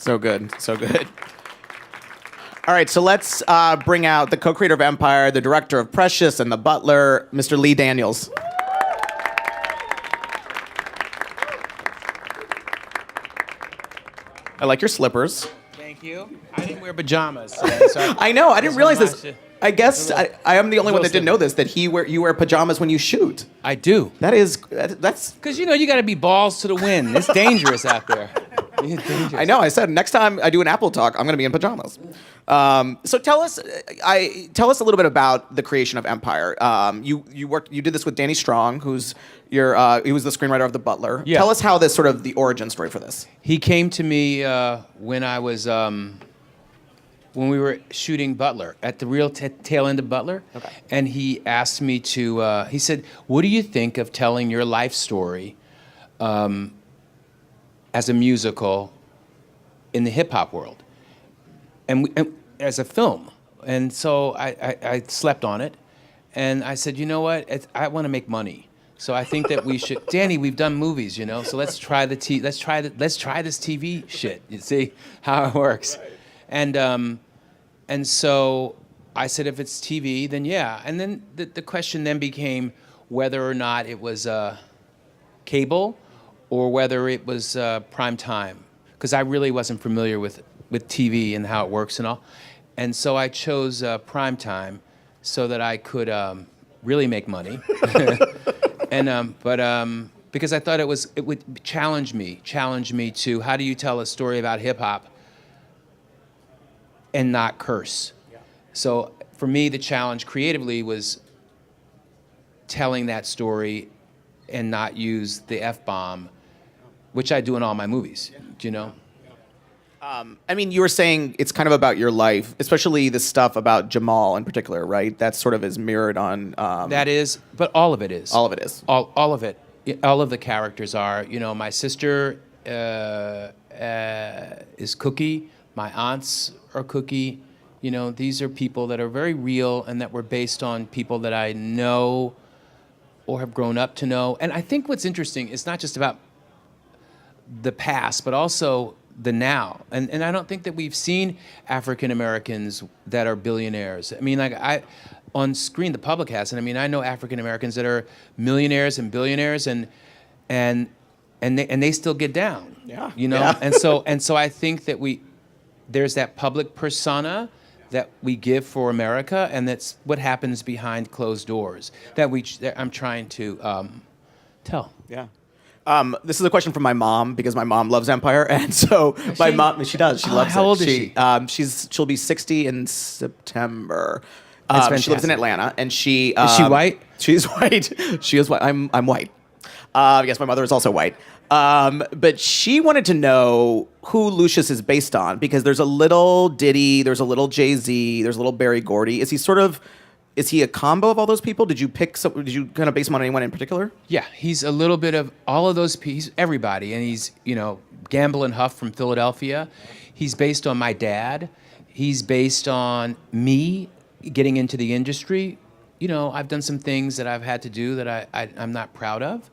So good. So good. All right, so let's bring out the co-creator of Empire, the director of Precious and The Butler, Mr. Lee Daniels. I like your slippers. Thank you. I didn't wear pajamas today, so I know. I didn't realize one this. last- I guess I am the only one that didn't know little this. That you wear pajamas when you shoot. I do. That's. Because, you got to be balls to the wind. It's dangerous out there. It's dangerous. I know. I said next time I do an Apple Talk, I'm going to be in pajamas. So tell us a little bit about the creation of Empire. You did this with Danny Strong, he was the screenwriter of The Butler. Yeah. Tell us how this sort of the origin story for this. He came to me when I was when we were shooting Butler at the real tail end of Butler. Okay. And he asked me to. He said, "What do you think of telling your life story as a musical in the hip hop world, and as a film?" And so I slept on it, and I said, "You know what? I want to make money." So I think that we should, Danny. We've done movies, so let's try this TV shit. You see how it works, and so I said, if it's TV, then yeah. And then the question then became whether or not it was cable, or whether it was prime time, because I really wasn't familiar with TV and how it works and all, and so I chose prime time so that I could really make money. And because I thought it would challenge me to how do you tell a story about hip hop and not curse. Yeah. So for me, the challenge creatively was telling that story and not use the F-bomb, which I do in all my movies. Do you know? I mean, you were saying it's kind of about your life, especially the stuff about Jamal in particular, right? That sort of is mirrored on. That is, but all of it is. All of it is. All of it. All of the characters are. My sister is Cookie. My aunts are Cookie. These are people that are very real and that were based on people that I know or have grown up to know. And I think what's interesting is not just about the past, but also the now. And I don't think that we've seen African Americans that are billionaires. I mean, on screen, the public has, and I mean, I know African Americans that are millionaires and billionaires, and they still get down. Yeah. Yeah. And so I think that there's that public persona that we give for America, and that's what happens behind closed doors that I'm trying to tell. Yeah. This is a question from my mom because my mom loves Empire, and so my mom, she does. She loves it. How old is she? She'll be 60 in September. That's she lives in Atlanta, and she is she white? She's white. She is white. I'm white. Yes, my mother is also white. But she wanted to know who Lucius is based on because there's a little Diddy, there's a little Jay-Z, there's a little Berry Gordy. Is he a combo of all those people? Did you did you kind of base him on anyone in particular? Yeah, he's a little bit of all of those. He's everybody, and he's Gamble and Huff from Philadelphia. He's based on my dad. He's based on me getting into the industry. I've done some things that I've had to do that I'm not proud of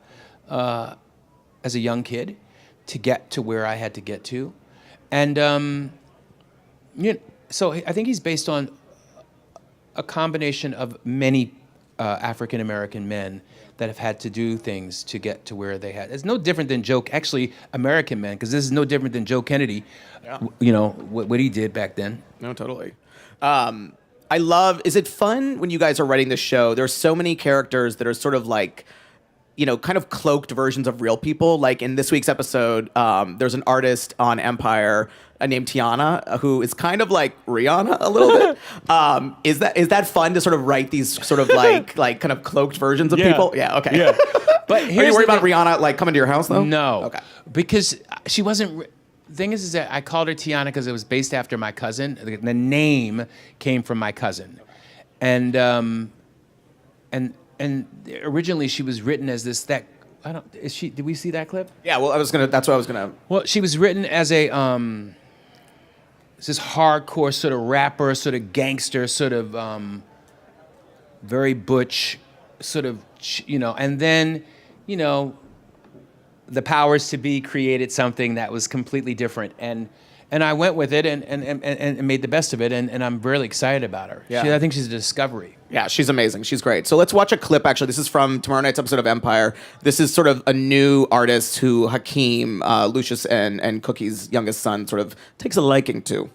as a young kid to get to where I had to get to, and so I think he's based on a combination of many African American men that have had to do things to get to where they had. It's no different than American men, because this is no different than Joe Kennedy. Yeah. What he did back then. No, totally. Is it fun when you guys are writing this show? There's so many characters that are sort of like, kind of cloaked versions of real people. Like in this week's episode, there's an artist on Empire named Tiana, who is kind of like Rihanna a little bit. Is that fun to sort of write these sort of like kind of cloaked versions of people? Yeah. Okay. Yeah. But are you worried about Rihanna like coming to your house though? No. Okay. Because she wasn't. The thing is that I called her Tiana because it was based after my cousin. The name came from my cousin, and originally she was written as this. Did we see that clip? Yeah. Well, that's what I was gonna. Well, she was written as a this hardcore sort of rapper, sort of gangster, sort of very butch, sort of and then the powers to be created something that was completely different, and And I went with it and made the best of it, and I'm really excited about her. Yeah. I think she's a discovery. Yeah, she's amazing. She's great. So let's watch a clip, actually. This is from tomorrow night's episode of Empire. This is sort of a new artist who Hakeem, Lucius and Cookie's youngest son, sort of takes a liking to.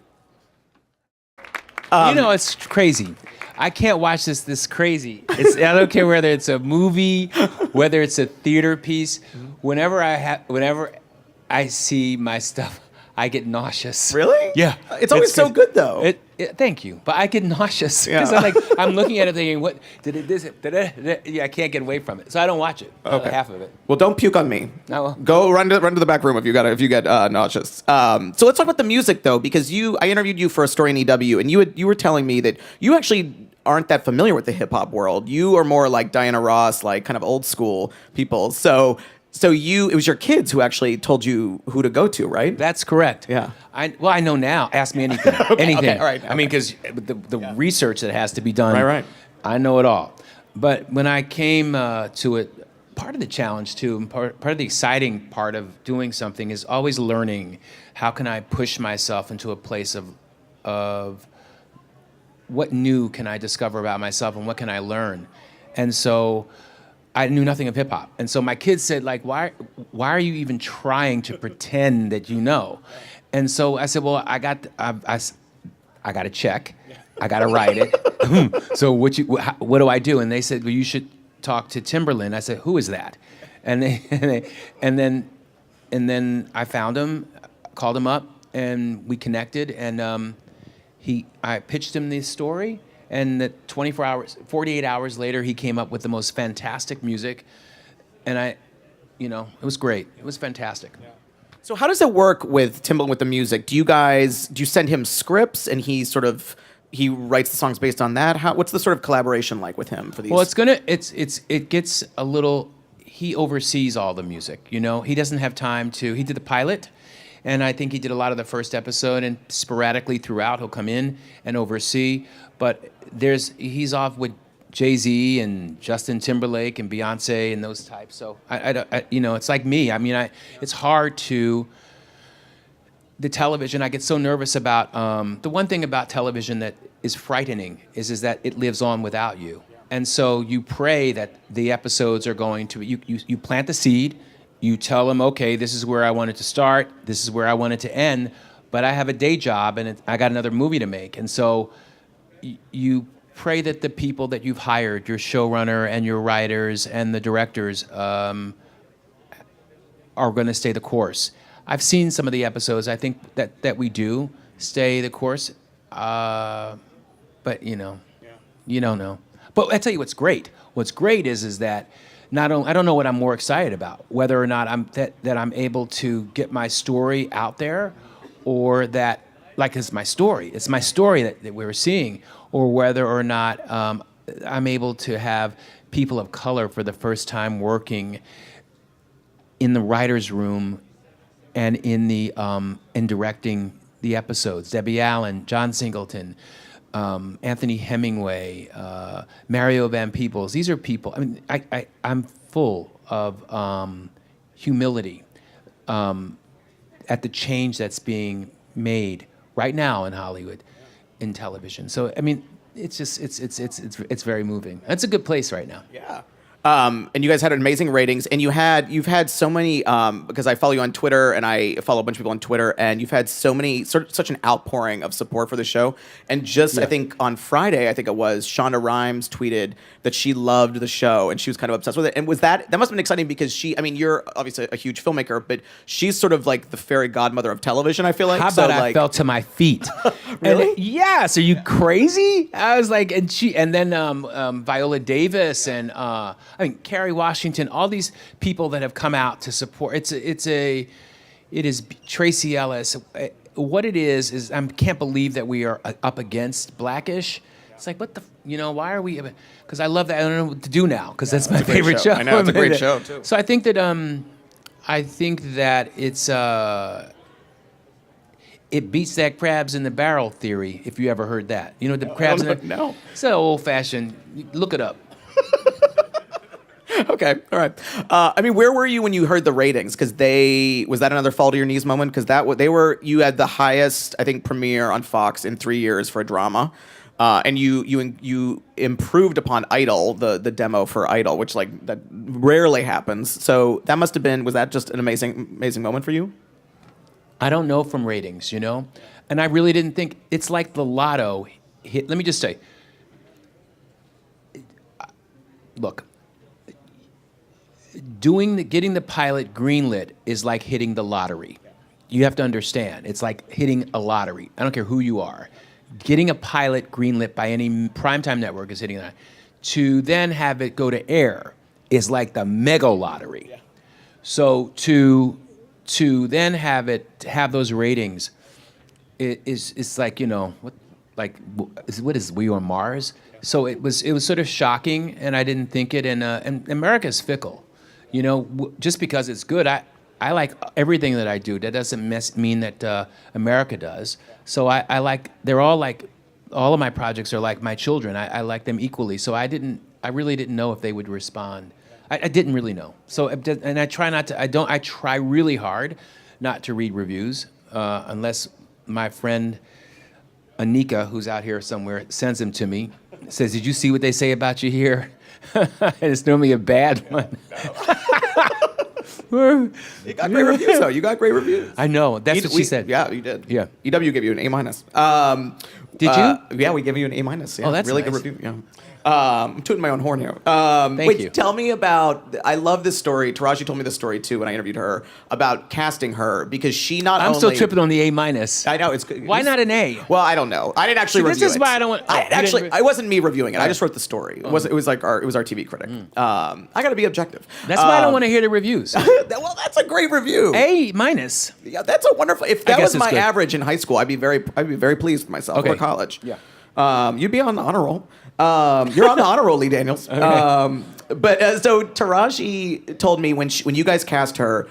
It's crazy. I can't watch this crazy. I don't care whether it's a movie, whether it's a theater piece. Whenever I see my stuff, I get nauseous. Really? Yeah. It's always so good, though. Thank you, but I get nauseous because I'm looking at it thinking, what did it? Yeah, I can't get away from it, so I don't watch it. Okay. Half of it. Well, don't puke on me. I will. Go run to the back room if you get nauseous. So let's talk about the music though, because I interviewed you for a story in EW, and you were telling me that you actually aren't that familiar with the hip hop world. You are more like Diana Ross, like kind of old school people. So it was your kids who actually told you who to go to, right? That's correct. Yeah. I know now. Ask me anything. Anything. Okay, all right, I mean, because the research that has to be done. Right. I know it all. But when I came to it, part of the challenge too, and part of the exciting part of doing something is always learning. How can I push myself into a place of what new can I discover about myself and what can I learn? And so I knew nothing of hip hop. And so my kids said, like, why are you even trying to pretend that you know? And so I said, well, I got a check. I got to write it. So what do I do? And they said, well, you should talk to Timberland. I said, who is that? And then I found him, called him up, and we connected. And I pitched him this story. And 48 hours later, he came up with the most fantastic music. And it was great. It was fantastic. Yeah. So how does it work with Timbaland with the music? Do you send him scripts and he writes the songs based on that? What's the sort of collaboration like with him for these? Well, it gets a little, he oversees all the music, He doesn't have time he did the pilot. And I think he did a lot of the first episode, and sporadically throughout he'll come in and oversee. But he's off with Jay-Z and Justin Timberlake and Beyonce and those types. So it's like me. I mean, it's hard to. The television, I get so nervous about. The one thing about television that is frightening is that it lives on without you. And so you pray that the episodes are going to. You plant the seed. You tell them, okay, this is where I want it to start. This is where I want it to end. But I have a day job, and I got another movie to make. And so you pray that the people that you've hired, your showrunner and your writers and the directors, are going to stay the course. I've seen some of the episodes. I think that we do stay the course. But, you don't know. But I tell you what's great. What's great is that I don't know what I'm more excited about, whether or not I'm able to get my story out there, or that, like, it's my story that we're seeing, or whether or not I'm able to have people of color for the first time working in the writer's room and in directing the episodes. Debbie Allen, John Singleton, Anthony Hemingway, Mario Van Peebles. These are people. I mean, I'm full of humility at the change that's being made right now in Hollywood, in television. So I mean, it's just it's very moving. That's a good place right now. Yeah. And you guys had amazing ratings, and you've had so many, because I follow you on Twitter and I follow a bunch of people on Twitter, and you've had such an outpouring of support for the show. And I think on Friday, it was, Shonda Rhimes tweeted that she loved the show and she was kind of obsessed with it. And that must have been exciting because you're obviously a huge filmmaker, but she's sort of like the fairy godmother of television, I feel like. How about I fell to my feet? Really? Yes. Are you crazy? I was like, and then Viola Davis and Kerry Washington, all these people that have come out to support. It is Tracy Ellis. What it is I can't believe that we are up against Blackish. It's like, why are we? Because I love that. I don't know what to do now because that's my favorite show. I know, it's a great show too. So I think that it's it beats that crabs in the barrel theory. If you ever heard that, the crabs in the no. It's so old fashioned. Look it up. Okay, all right. I mean, where were you when you heard the ratings? Because was that another fall to your knees moment? Because you had the highest, I think, premiere on Fox in 3 years for a drama, and you improved upon Idol, the demo for Idol, which that rarely happens. So that must have been, was that just an amazing moment for you? I don't know from ratings, and I really didn't think it's like the lotto hit. Let me just say, look. Getting the pilot greenlit is like hitting the lottery. You have to understand, it's like hitting a lottery. I don't care who you are. Getting a pilot greenlit by any primetime network is hitting that. To then have it go to air is like the mega lottery. Yeah. So to then have those ratings, it's like what is We on Mars? So it was sort of shocking, and I didn't think it. And America's fickle. Just because it's good, I like everything that I do. That doesn't mean that America does. So they're all like, all of my projects are like my children. I like them equally. So I really didn't know if they would respond. I didn't really know. So, and I try not to, I try really hard not to read reviews unless my friend Anika, who's out here somewhere, sends them to me, says, "Did you see what they say about you here?" And it's normally a bad one. You got great reviews, though. You got great reviews. I know. That's what she said. Yeah, you did. Yeah. EW gave you an A-. Did you? Yeah, we gave you an A-. Yeah. Oh, that's really nice. good review. Yeah. I'm tooting my own horn here. Thank you. Tell me about. I love this story. Taraji told me this story too when I interviewed her about casting her because she not I'm only. still tripping on the A-. I know it's good. Why not an A? Well, I don't know. I didn't actually review it. This is why I don't want. It wasn't me reviewing it. I just wrote the story. It was like our TV critic. I got to be objective. That's why I don't want to hear the reviews. Well, that's a great review. A-. Yeah, that's a wonderful. If that was my average in high school, I'd be very pleased with myself. Okay. Or college. Yeah. You'd be on the honor roll. You're on the honor roll, Lee Daniels. Okay. But so Taraji told me when you guys cast her,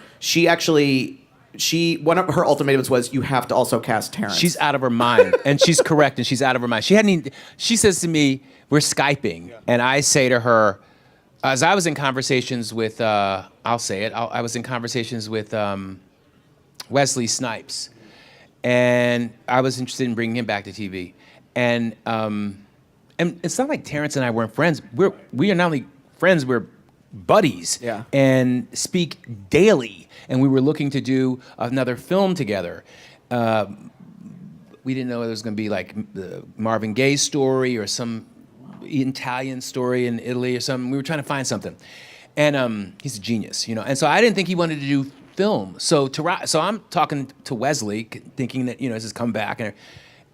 one of her ultimatums was you have to also cast Terrence. She's out of her mind, and she's correct, and she's out of her mind. She says to me, we're Skyping, and I say to her, as I was in conversations with, I'll say it, I was in conversations with Wesley Snipes, and I was interested in bringing him back to TV, and it's not like Terrence and I weren't friends. We are not only friends, we're buddies. Yeah. And speak daily. And we were looking to do another film together. We didn't know it was going to be like the Marvin Gaye story or some Italian story in Italy or something. We were trying to find something. And he's a genius, And so I didn't think he wanted to do film. So I'm talking to Wesley, thinking that, this has come back.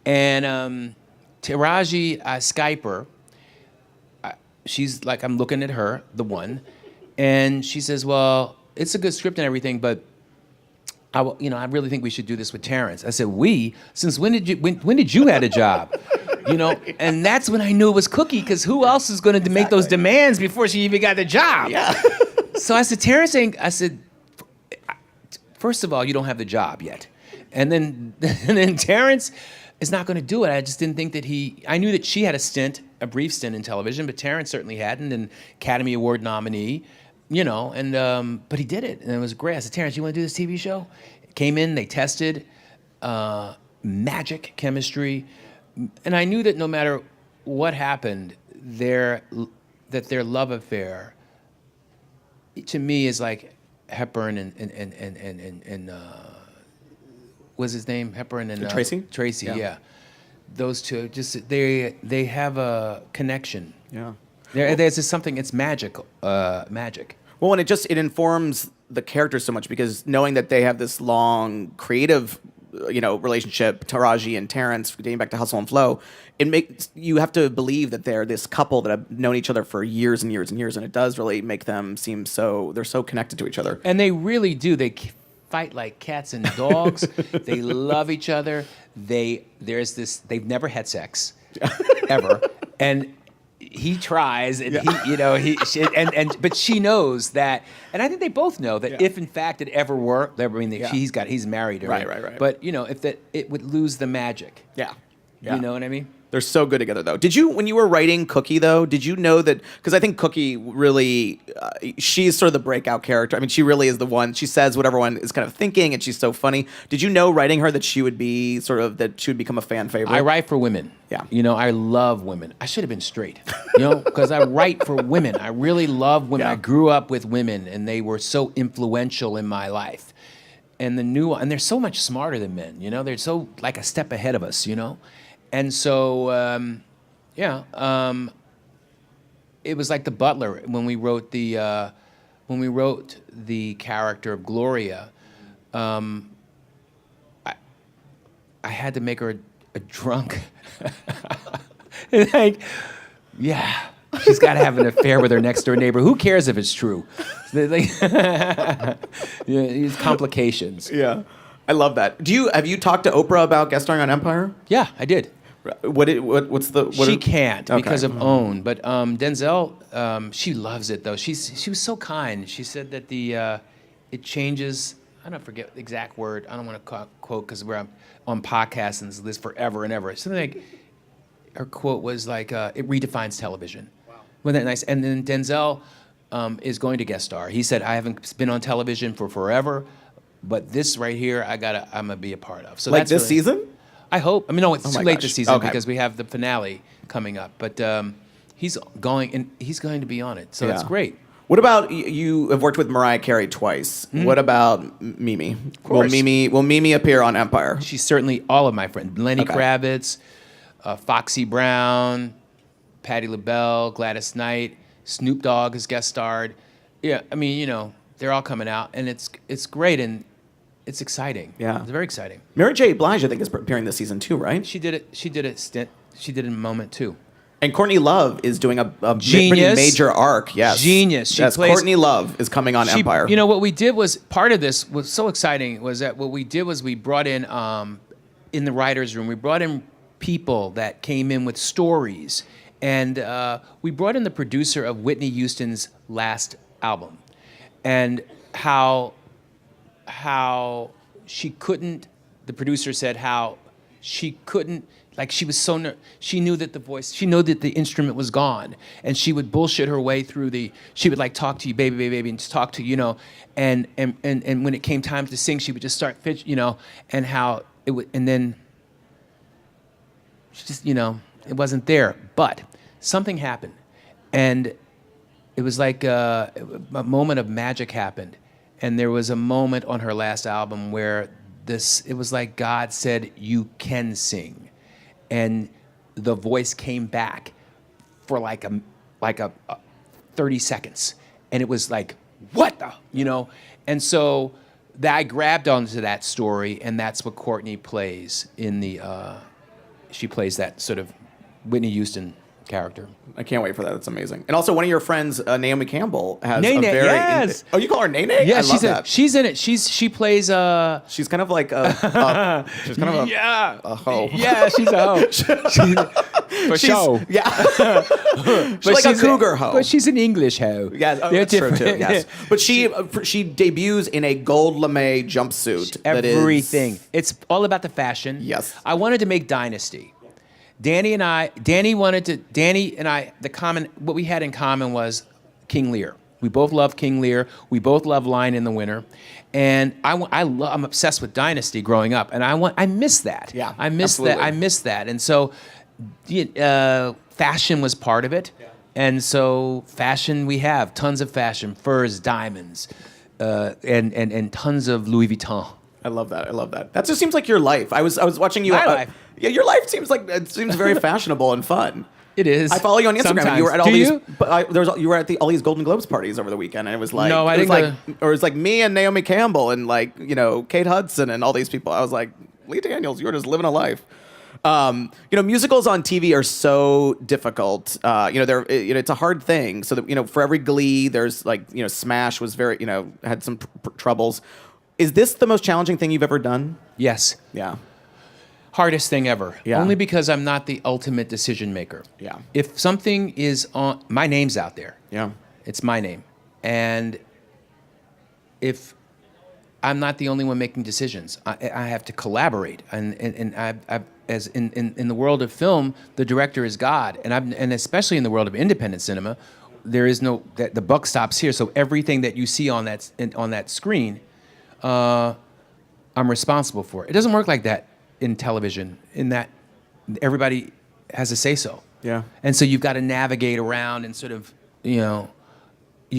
And Taraji, I Skype her. She's like, I'm looking at her, the one, and she says, "Well, it's a good script and everything, but I really think we should do this with Terrence." I said, "We? Since when did you had a job?" And that's when I knew it was Cookie, because who else is going to make those demands before she even got the job? Yeah. So I said, Terrence ain't. I said, first of all, you don't have the job yet, and then Terrence is not going to do it. I just didn't think that I knew that she had a brief stint in television, but Terrence certainly hadn't, an Academy Award nominee, but he did it, and it was great. I said, Terrence, you want to do this TV show? Came in, they tested, magic chemistry, and I knew that no matter what happened, their love affair, to me, is like Hepburn and what's his name? Hepburn and Tracy? Tracy, yeah. Those two, just they have a connection. Yeah. There's just something. It's magic. Magic. Well, and it informs the characters so much because knowing that they have this long creative, relationship, Taraji and Terrence, dating back to Hustle and Flow, it makes you have to believe that they're this couple that have known each other for years and years and years, and it does really make them seem they're so connected to each other. And they really do. They fight like cats and dogs. They love each other. They've never had sex ever, and he tries, and but she knows that, and I think they both know that if in fact it ever were, he's married, right. But it would lose the magic. Yeah. You know what I mean? They're so good together, though. Did you, when you were writing Cookie, though, did you know that? Because I think Cookie really, she's sort of the breakout character. I mean, she really is the one. She says what everyone is kind of thinking, and she's so funny. Did you know writing her that she would be that she would become a fan favorite? I write for women. Yeah. You know, I love women. I should have been straight, you know, because I write for women. I really love women. Yeah. I grew up with women, and they were so influential in my life. And they're so much smarter than men, you know. They're so like a step ahead of us, you know. And so, it was like The Butler when we wrote the character of Gloria. I had to make her a drunk. Like, yeah, she's got to have an affair with her next door neighbor. Who cares if it's true? Yeah, these complications. Yeah, I love that. Have you talked to Oprah about guest starring on Empire? Yeah, I did. She can't okay. because of OWN, but Denzel, she loves it though. She was so kind. She said that it changes. I don't forget the exact word. I don't want to quote because we're on podcasts and this forever and ever. Something like her quote was like, "It redefines television." Wow, wasn't that nice? And then Denzel is going to guest star. He said, "I haven't been on television for forever, but this right here, I'm gonna be a part of." So like that's this really, season. I hope. I mean, no, it's too late this season Okay. because we have the finale coming up. But he's going to be on it, so it's Yeah. great. What about you? Have worked with Mariah Carey twice. What about Mimi? Will course. Mimi appear on Empire? She's certainly all of my friends: Lenny Okay. Kravitz, Foxy Brown, Patti LaBelle, Gladys Knight, Snoop Dogg has guest starred. Yeah, I mean, you know, they're all coming out, and it's great and it's exciting. Yeah. It's very exciting. Mary J. Blige, I think, is appearing this season too, right? She did it. She did a stint. She did it in a moment too. And Courtney Love is doing a pretty Genius. major arc. Yes, Genius. She yes, plays- Courtney Love is coming on Empire. You know what we did was part of this was so exciting was that what we did was we brought in the writers' room. We brought in people that came in with stories, and we brought in the producer of Whitney Houston's last album, and how she couldn't. The producer said how she couldn't. Like she was so she knew that she knew that the instrument was gone, and she would bullshit her way through she would like talk to you, baby, baby, baby, and just talk to you know, and when it came time to sing, she would just start you know, and how it would, and then she just, you know, it wasn't there, but something happened, and it was like a moment of magic happened, and there was a moment on her last album where it was like God said, you can sing. And the voice came back for like a 30 seconds, and it was like, what the, you know? And so I grabbed onto that story, and that's what Courtney plays in she plays that sort of Whitney Houston character. I can't wait for that. That's amazing. And also, one of your friends, Naomi Campbell, has Nene, a very. yes. Oh, you call her Nene? Yeah, I love that. she's in it. She plays She's kind of like she's kind of a hoe. Yeah, she's a hoe. For show. Yeah. She's like a cougar hoe. But she's an English hoe. Yes, They're that's true too. different. Yes, but she debuts in a gold lame jumpsuit. Everything. It's all about the fashion. Yes. I wanted to make Dynasty. Danny and I, what we had in common was King Lear. We both love King Lear. We both love Lion in the Winter. And I'm obsessed with Dynasty growing up. And I miss that. Yeah, I miss that. absolutely. I miss that. And so fashion was part of it. Yeah. And so fashion, we have tons of fashion, furs, diamonds, and tons of Louis Vuitton. I love that. I love that. That just seems like your life. I was watching you. My life. Yeah, your life seems very fashionable and fun. It is. I follow you on Instagram. Sometimes. And you were at all Do these. you? But you were at all these Golden Globes parties over the weekend, and it was like No, I it was didn't like or it was like me and Naomi Campbell and like Kate Hudson and all these people. I was like, Lee Daniels, you're just living a life. Musicals on TV are so difficult. It's a hard thing. So that for every Glee, there's Smash was very had some troubles. Is this the most challenging thing you've ever done? Yes. Yeah. Hardest thing ever. Yeah. Only because I'm not the ultimate decision maker. Yeah. If something is on, my name's out there. Yeah. It's my name. And if I'm not the only one making decisions. I have to collaborate, and I've as in the world of film, the director is God, and especially in the world of independent cinema, there is no that the buck stops here. So everything that you see on that screen, I'm responsible for. It doesn't work like that in television. In that everybody has a say so. Yeah. And so you've got to navigate around and sort of, you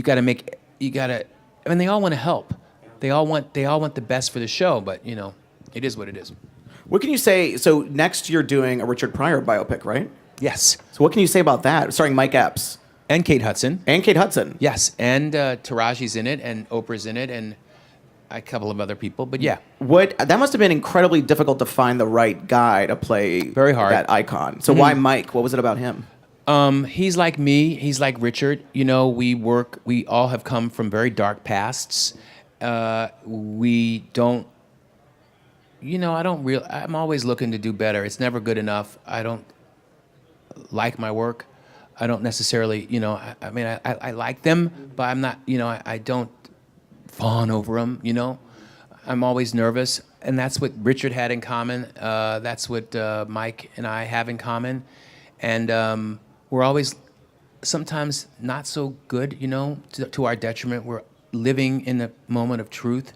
got to. I mean, they all want to help. They all want the best for the show, but it is what it is. What can you say? So next you're doing a Richard Pryor biopic, right? Yes. So what can you say about that? Starring Mike Epps And Kate Hudson. and Kate Hudson. Yes, and Taraji's in it, and Oprah's in it, and a couple of other people. But yeah, That must have been incredibly difficult to find the right guy to play Very hard. that icon. So why Mike? What was it about him? he's like me. He's like Richard. We all have come from very dark pasts. We don't. I'm always looking to do better. It's never good enough. I don't like my work. I don't necessarily, I like them, but I'm not, I don't fawn over them, I'm always nervous. And that's what Richard had in common. That's what Mike and I have in common. And we're always sometimes not so good, to our detriment. We're living in a moment of truth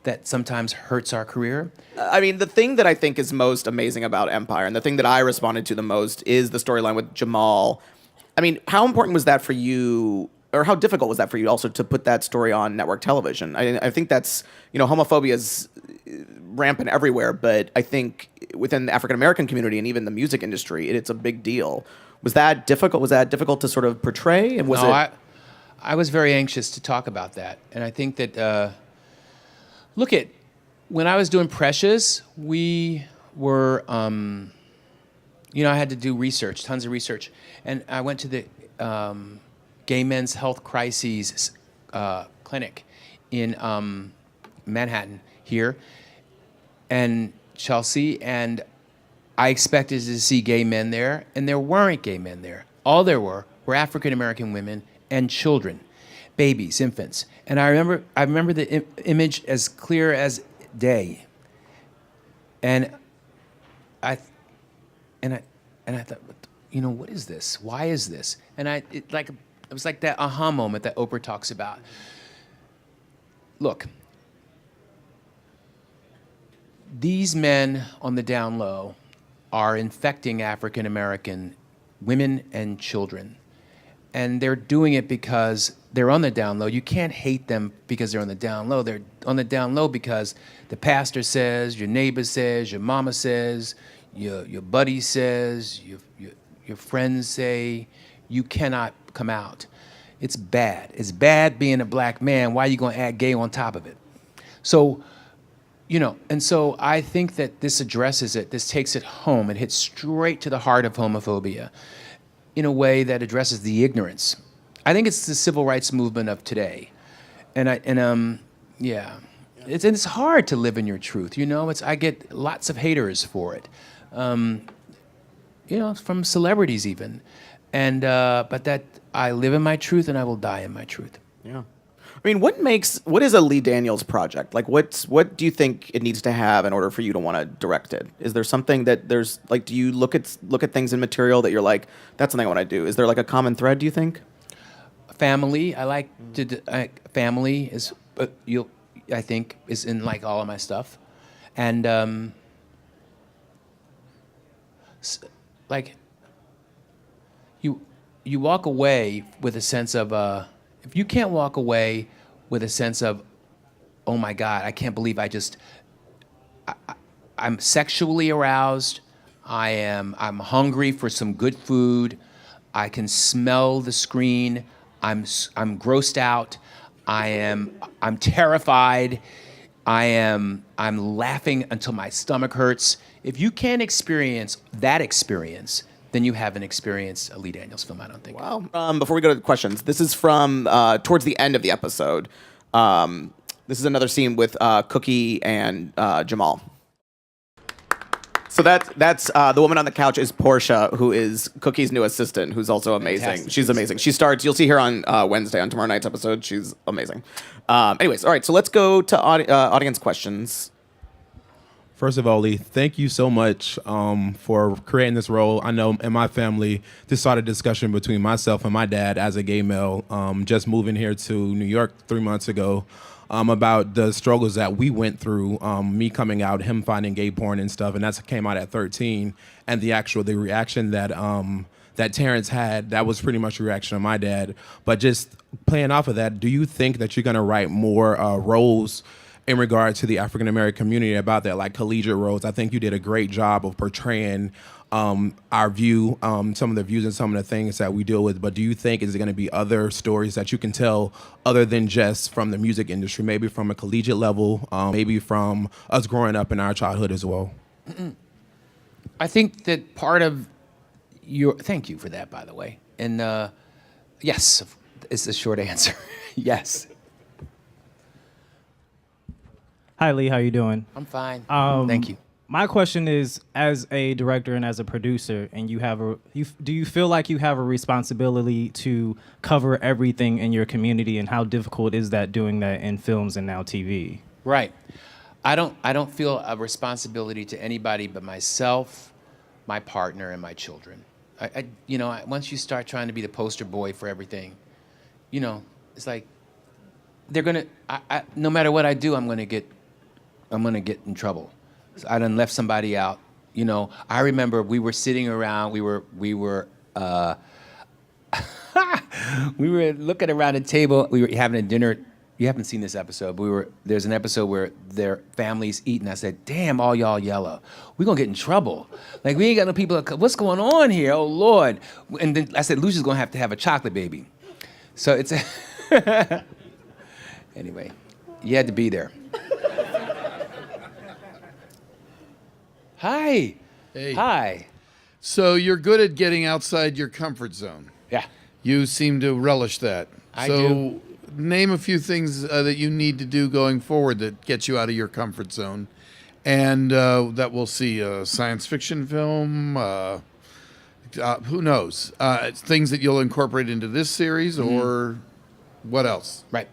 that sometimes hurts our career. I mean, the thing that I think is most amazing about Empire, and the thing that I responded to the most, is the storyline with Jamal. I mean, how important was that for you, or how difficult was that for you also to put that story on network television? I think that's, homophobia is rampant everywhere, but I think within the African American community and even the music industry, it's a big deal. Was that difficult? Was that difficult to sort of portray? And was it? I was very anxious to talk about that, and I think that when I was doing Precious, we were. I had to do research, tons of research. And I went to the Gay Men's Health Crises clinic in Manhattan here and Chelsea. And I expected to see gay men there, and there weren't gay men there. All there were African-American women and children, babies, infants. And I remember the image as clear as day. And I thought, what is this? Why is this? And it was like that aha moment that Oprah talks about. Look, these men on the down low are infecting African American women and children. And they're doing it because they're on the down low. You can't hate them because they're on the down low. They're on the down low because the pastor says, your neighbor says, your mama says, your buddy says, your friends say, you cannot come out. It's bad. It's bad being a black man. Why are you going to add gay on top of it? So, and so I think that this addresses it. This takes it home. It hits straight to the heart of homophobia in a way that addresses the ignorance. I think it's the civil rights movement of today. It's hard to live in your truth. I get lots of haters for it. From celebrities even. But that I live in my truth and I will die in my truth. Yeah. I mean, what is a Lee Daniels project? Like, what do you think it needs to have in order for you to want to direct it? Is there something that do you look at things in material that you're like, that's something I want to do? Is there like a common thread, do you think? Family. I like family is, I think, is in like all of my stuff. And, you walk away with a sense of if you can't walk away with a sense of, oh my God, I can't believe I'm sexually aroused, I'm hungry for some good food, I can smell the screen, I'm grossed out, I'm terrified, I'm laughing until my stomach hurts. If you can't experience that experience, then you haven't experienced a Lee Daniels film, I don't think. Wow. Before we go to the questions, this is from towards the end of the episode. This is another scene with Cookie and Jamal. So that's the woman on the couch is Portia, who is Cookie's new assistant, who's also amazing. Fantastic. She's amazing. She starts. You'll see her on Wednesday on tomorrow night's episode. She's amazing. Anyways, all right. So let's go to audience questions. First of all, Lee, thank you so much for creating this role. I know in my family, this started a discussion between myself and my dad as a gay male, just moving here to New York 3 months ago, about the struggles that we went through, me coming out, him finding gay porn and stuff, and that came out at 13, and the reaction that that Terrence had, that was pretty much the reaction of my dad. But just playing off of that, do you think that you're going to write more roles in regard to the African American community about that, like collegiate roles? I think you did a great job of portraying our view, some of the views and some of the things that we deal with. But do you think is there going to be other stories that you can tell other than just from the music industry, maybe from a collegiate level, maybe from us growing up in our childhood as well? I think that part of your, thank you for that, by the way. And yes, is the short answer. Yes. Hi, Lee. How you doing? I'm fine. Thank you. My question is, as a director and as a producer, and do you feel like you have a responsibility to cover everything in your community, and how difficult is that doing that in films and now TV? Right. I don't feel a responsibility to anybody but myself, my partner, and my children. Once you start trying to be the poster boy for everything, it's like they're gonna. No matter what I do, I'm gonna get in trouble. So I done left somebody out. I remember we were sitting around. We were we were looking around a table. We were having a dinner. You haven't seen this episode, but there's an episode where their families eating. I said, "Damn, all y'all yellow. We're gonna get in trouble. Like we ain't got no people. What's going on here? Oh Lord!" And then I said, "Lucia's gonna have to have a chocolate baby." So it's anyway. You had to be there. Hi. Hey. Hi. So you're good at getting outside your comfort zone. Yeah. You seem to relish that. I so do. Name a few things that you need to do going forward that gets you out of your comfort zone, and that we'll see a science fiction film. Who knows? Things that you'll incorporate into this series, or what else? Right.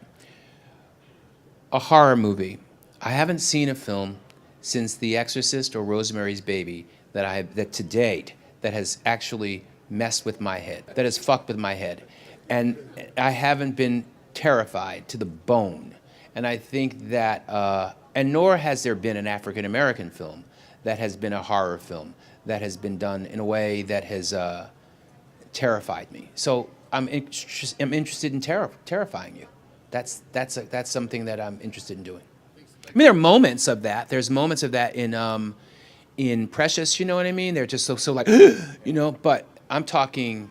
A horror movie. I haven't seen a film since The Exorcist or Rosemary's Baby that to date that has actually messed with my head, that has fucked with my head. And I haven't been terrified to the bone. And I think that, and nor has there been an African American film that has been a horror film that has been done in a way that has terrified me. So I'm interested in terrifying you. That's something that I'm interested in doing. I mean, there are moments of that. There's moments of that in Precious. You know what I mean? They're just so like, But I'm talking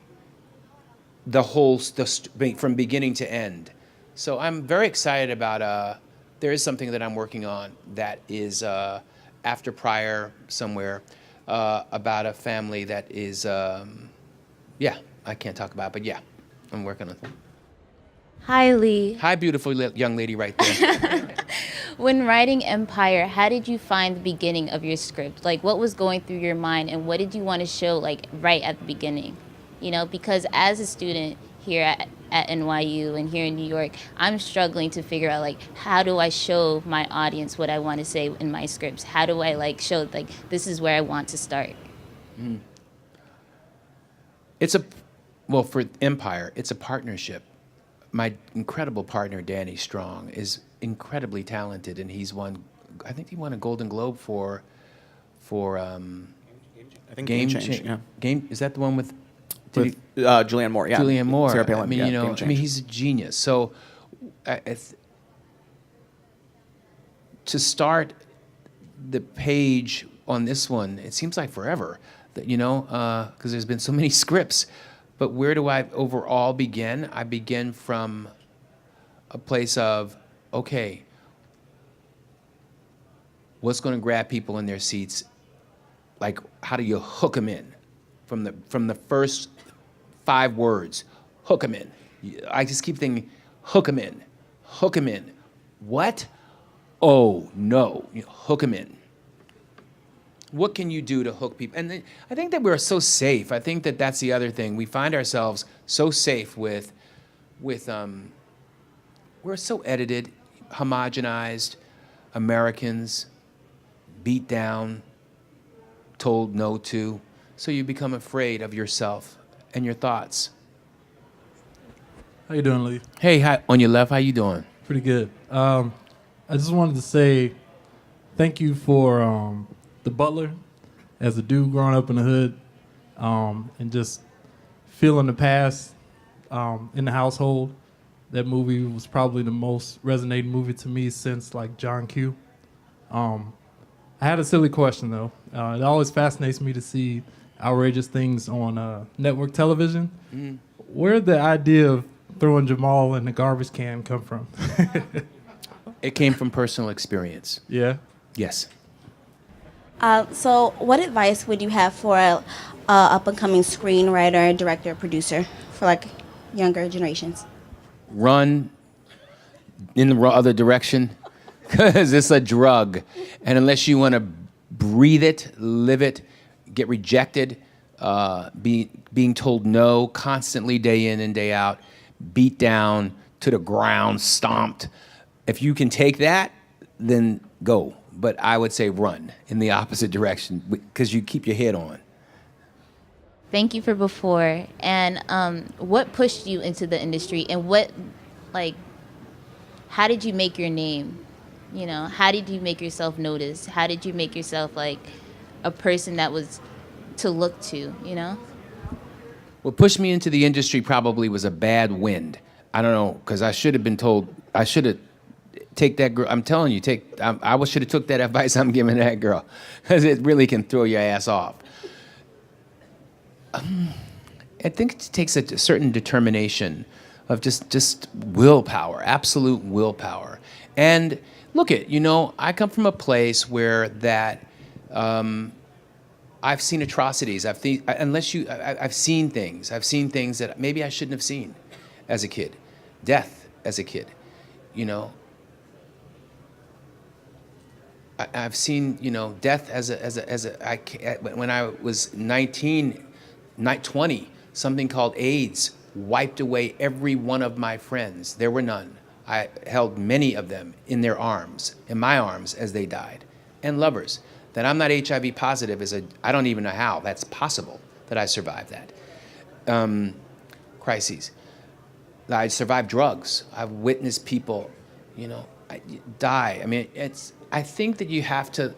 the whole from beginning to end. So I'm very excited about. There is something that I'm working on that is after Prior somewhere about a family that is. I can't talk about it, but yeah, I'm working on it. Hi, Lee. Hi, beautiful young lady right there. When writing Empire, how did you find the beginning of your script? Like, what was going through your mind, and what did you want to show, like, right at the beginning? Because as a student here at NYU and here in New York, I'm struggling to figure out, like, how do I show my audience what I want to say in my scripts? How do I, like, show, like, this is where I want to start? For Empire, it's a partnership. My incredible partner, Danny Strong, is incredibly talented, and I think he won a Golden Globe for I think Game Change. Yeah. Game, is that the one with Julianne Moore? Yeah. Julianne Moore. Sarah Palin. I mean, he's a genius. So, to start the page on this one, it seems like forever. Because there's been so many scripts. But where do I overall begin? I begin from a place of, okay, what's going to grab people in their seats? Like, how do you hook them in? From the first 5 words, hook them in. I just keep thinking, hook them in, hook them in. What? Oh, no, hook them in. What can you do to hook people? And I think that we're so safe. I think that that's the other thing. We find ourselves so safe with we're so edited, homogenized, Americans, beat down, told no to. So you become afraid of yourself and your thoughts. How you doing, Lee? Hey, hi, on your left, how you doing? Pretty good. I just wanted to say thank you for The Butler as a dude growing up in the hood and just feeling the past in the household. That movie was probably the most resonating movie to me since like John Q. I had a silly question though. It always fascinates me to see outrageous things on network television. Where did the idea of throwing Jamal in the garbage can come from? It came from personal experience. Yeah. Yes. So, what advice would you have for a up-and-coming screenwriter, director, producer for like younger generations? Run in the other direction because it's a drug. And unless you want to breathe it, live it, get rejected, being told no constantly day in and day out, beat down to the ground, stomped. If you can take that, then go. But I would say run in the opposite direction because you keep your head on. Thank you for before. And what pushed you into the industry, and how did you make your name? You know, how did you make yourself noticed? How did you make yourself like a person that was to look to, you know? What pushed me into the industry probably was a bad wind. I don't know, because I should have been told, I should have take that girl. I'm telling you, I should have took that advice I'm giving that girl, because it really can throw your ass off. I think it takes a certain determination of just willpower, absolute willpower. And look I come from a place where I've seen atrocities. I've seen things. I've seen things that maybe I shouldn't have seen as a kid. Death as a kid, I've seen, death when I was 20, something called AIDS wiped away every one of my friends. There were none. I held many of them in my arms as they died, and lovers. That I'm not HIV positive I don't even know how that's possible that I survived that. Crises. I survived drugs. I've witnessed people, die. I mean, I think that you have to,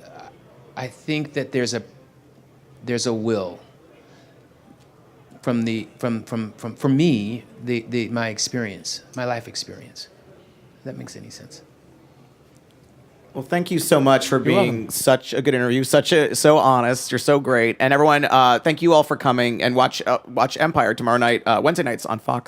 I think that there's a will from me, my experience, my life experience. If that makes any sense. Well, thank you so much for being such a good interview, so honest. You're so great. And everyone, thank you all for coming, and watch Empire tomorrow night, Wednesday nights on Fox.